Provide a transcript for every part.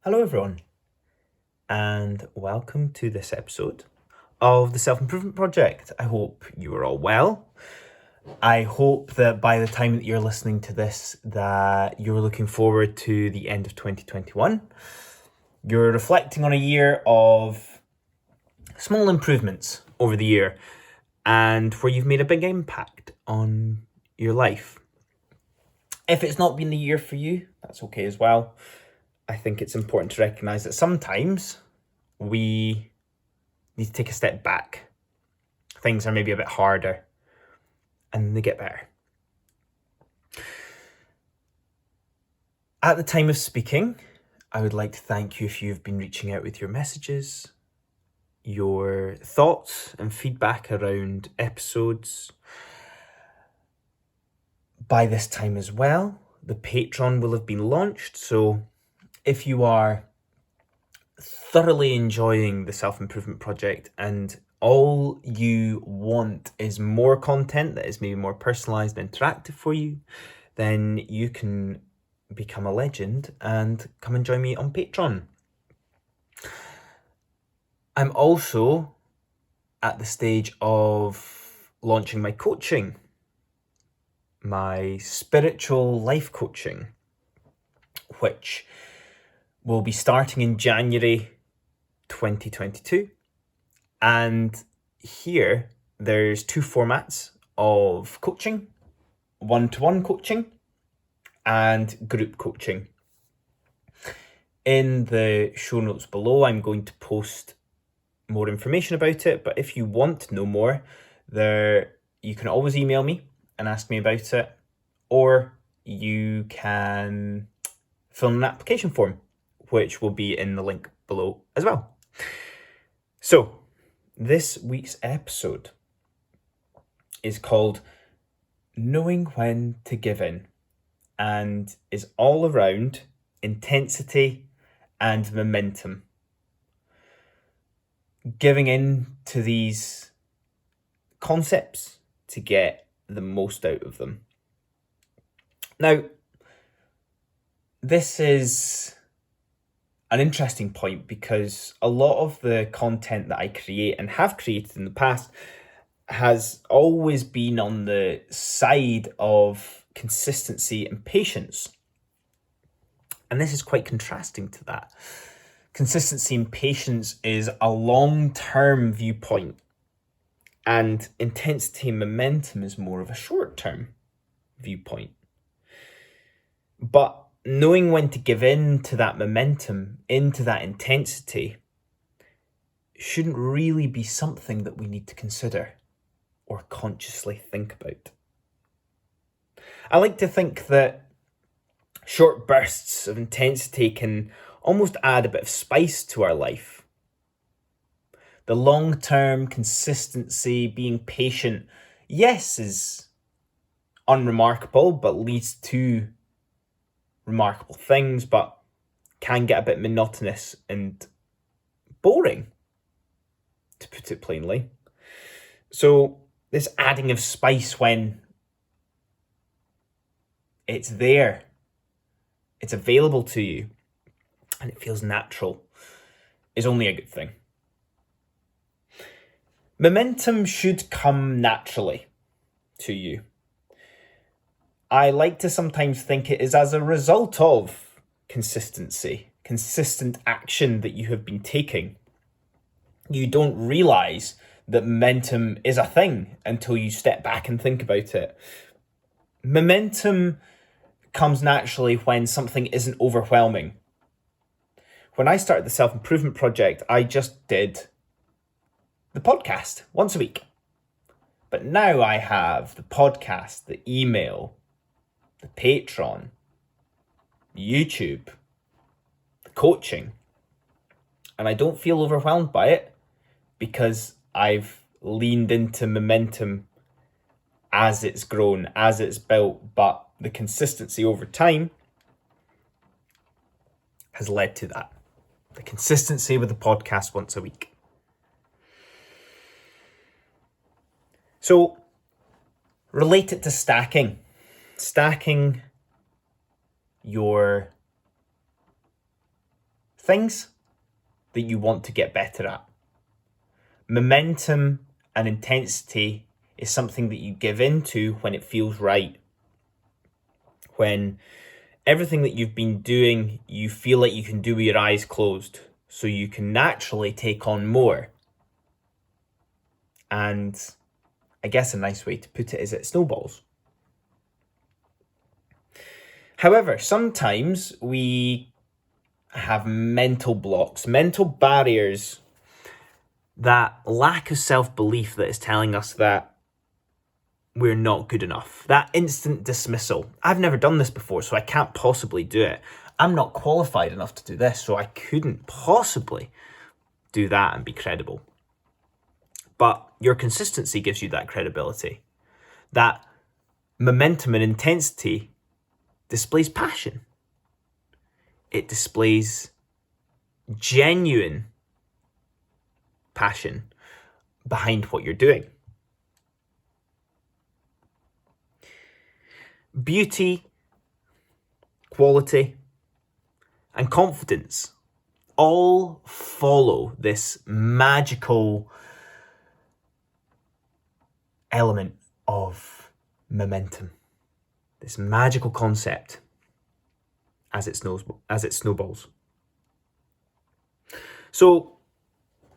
Hello, everyone, and welcome to this episode of the Self-Improvement Project. I hope you are all well. I hope that by the time that you're listening to this, that you're looking forward to the end of 2021. You're reflecting on a year of small improvements over the year and where you've made a big impact on your life. If it's not been the year for you, that's okay as well. I think it's important to recognise that sometimes we need to take a step back. Things are maybe a bit harder and they get better. At the time of speaking, I would like to thank you if you've been reaching out with your messages, your thoughts and feedback around episodes. By this time as well, the Patreon will have been launched, so if you are thoroughly enjoying the Self-Improvement Project and all you want is more content that is maybe more personalised and interactive for you, then you can become a legend and come and join me on Patreon. I'm also at the stage of launching my coaching, my spiritual life coaching, which will be starting in January 2022. And here there's two formats of coaching: one-to-one coaching and group coaching. In the show notes below, I'm going to post more information about it, but if you want to know more, you can always email me and ask me about it, or you can fill in an application form, which will be in the link below as well. So, this week's episode is called Knowing When to Give In and is all around intensity and momentum. Giving in to these concepts to get the most out of them. Now, this is an interesting point because a lot of the content that I create and have created in the past has always been on the side of consistency and patience. And this is quite contrasting to that. Consistency and patience is a long-term viewpoint, and intensity and momentum is more of a short-term viewpoint. But knowing when to give in to that momentum, into that intensity, shouldn't really be something that we need to consider or consciously think about. I like to think that short bursts of intensity can almost add a bit of spice to our life. The long-term consistency, being patient, yes, is unremarkable, but leads to remarkable things, but can get a bit monotonous and boring, to put it plainly. So this adding of spice when it's there, it's available to you, and it feels natural, is only a good thing. Momentum should come naturally to you. I like to sometimes think it is as a result of consistency, consistent action that you have been taking. You don't realise that momentum is a thing until you step back and think about it. Momentum comes naturally when something isn't overwhelming. When I started the Self-Improvement Project, I just did the podcast once a week. But now I have the podcast, the email, the Patreon, YouTube, the coaching, and I don't feel overwhelmed by it because I've leaned into momentum as it's grown, as it's built, but the consistency over time has led to that. The consistency with the podcast once a week. So, relate it to stacking. Stacking your things that you want to get better at. Momentum and intensity is something that you give into when it feels right. When everything that you've been doing, you feel like you can do with your eyes closed, so you can naturally take on more. And I guess a nice way to put it is it snowballs. However, sometimes we have mental blocks, mental barriers, that lack of self-belief that is telling us that we're not good enough. That instant dismissal. I've never done this before, so I can't possibly do it. I'm not qualified enough to do this, so I couldn't possibly do that and be credible. But your consistency gives you that credibility. That momentum and intensity displays passion. It displays genuine passion behind what you're doing. Beauty, quality, and confidence all follow this magical element of momentum, this magical concept as it snowballs. So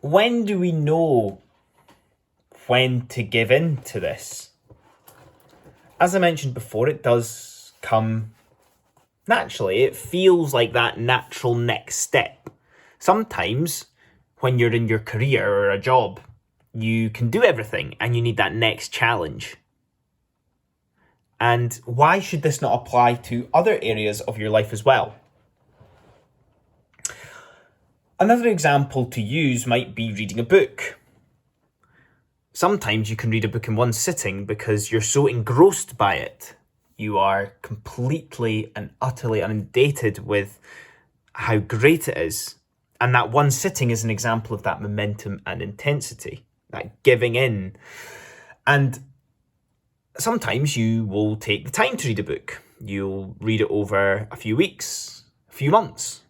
when do we know when to give in to this? As I mentioned before, it does come naturally. It feels like that natural next step. Sometimes when you're in your career or a job, you can do everything and you need that next challenge. And why should this not apply to other areas of your life as well? Another example to use might be reading a book. Sometimes you can read a book in one sitting because you're so engrossed by it. You are completely and utterly inundated with how great it is. And that one sitting is an example of that momentum and intensity, that giving in. And sometimes you will take the time to read a book. You'll read it over a few weeks, a few months.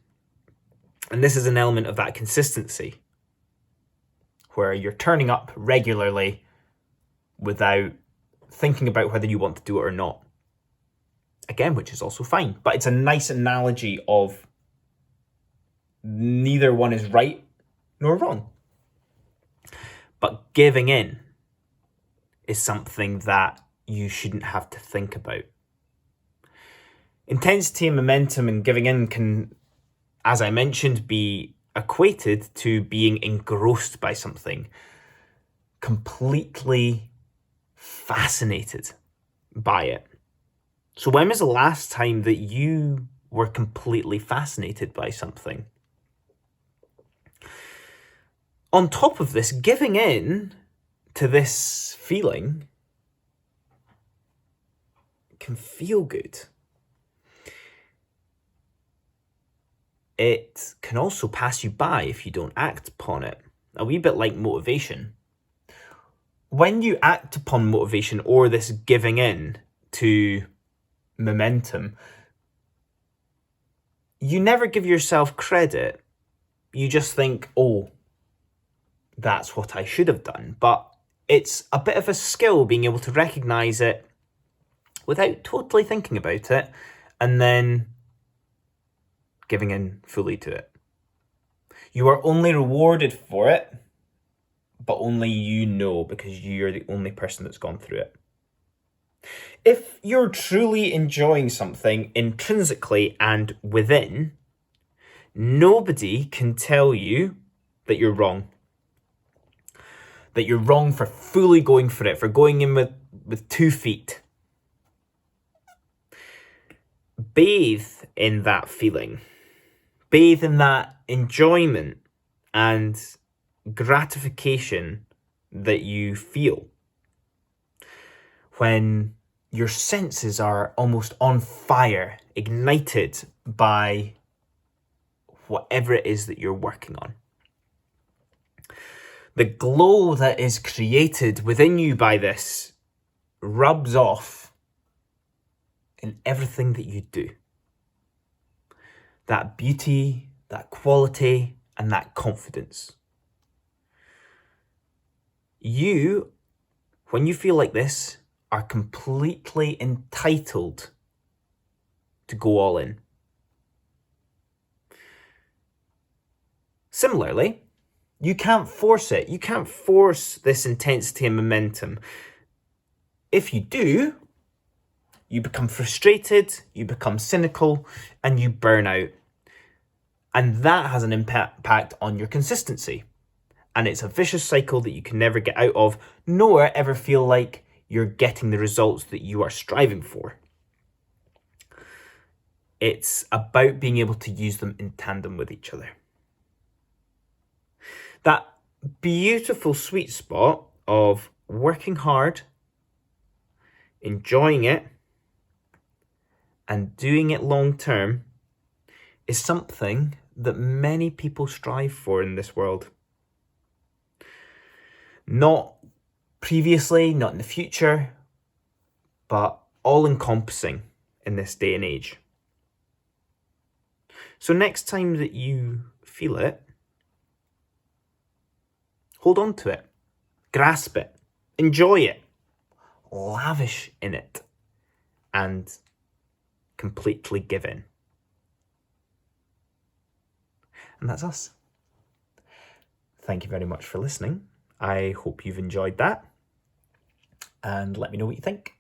And this is an element of that consistency, where you're turning up regularly without thinking about whether you want to do it or not. Again, which is also fine, but it's a nice analogy of neither one is right nor wrong. But giving in is something that you shouldn't have to think about. Intensity and momentum and giving in can, as I mentioned, be equated to being engrossed by something, completely fascinated by it. So when was the last time that you were completely fascinated by something? On top of this, giving in to this feeling can feel good. It can also pass you by if you don't act upon it. A wee bit like motivation. When you act upon motivation or this giving in to momentum, you never give yourself credit. You just think, oh, that's what I should have done. But it's a bit of a skill being able to recognize it without totally thinking about it and then giving in fully to it. You are only rewarded for it, but only you know, because you're the only person that's gone through it. If you're truly enjoying something intrinsically and within, nobody can tell you that you're wrong. That you're wrong for fully going for it, for going in with 2 feet. Bathe in that feeling. Bathe in that enjoyment and gratification that you feel when your senses are almost on fire, ignited by whatever it is that you're working on. The glow that is created within you by this rubs off in everything that you do. That beauty, that quality, and that confidence. You, when you feel like this, are completely entitled to go all in. Similarly, you can't force it. You can't force this intensity and momentum. If you do, you become frustrated, you become cynical, and you burn out. And that has an impact on your consistency. And it's a vicious cycle that you can never get out of, nor ever feel like you're getting the results that you are striving for. It's about being able to use them in tandem with each other. That beautiful sweet spot of working hard, enjoying it, and doing it long term is something that many people strive for in this world. Not previously, not in the future, but all-encompassing in this day and age. So next time that you feel it, hold on to it, grasp it, enjoy it, lavish in it, and completely give in. And that's us. Thank you very much for listening. I hope you've enjoyed that. And let me know what you think.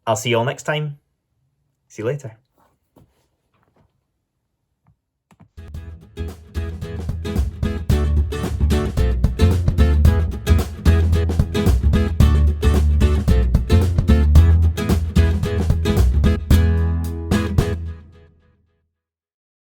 I'll see you all next time. See you later.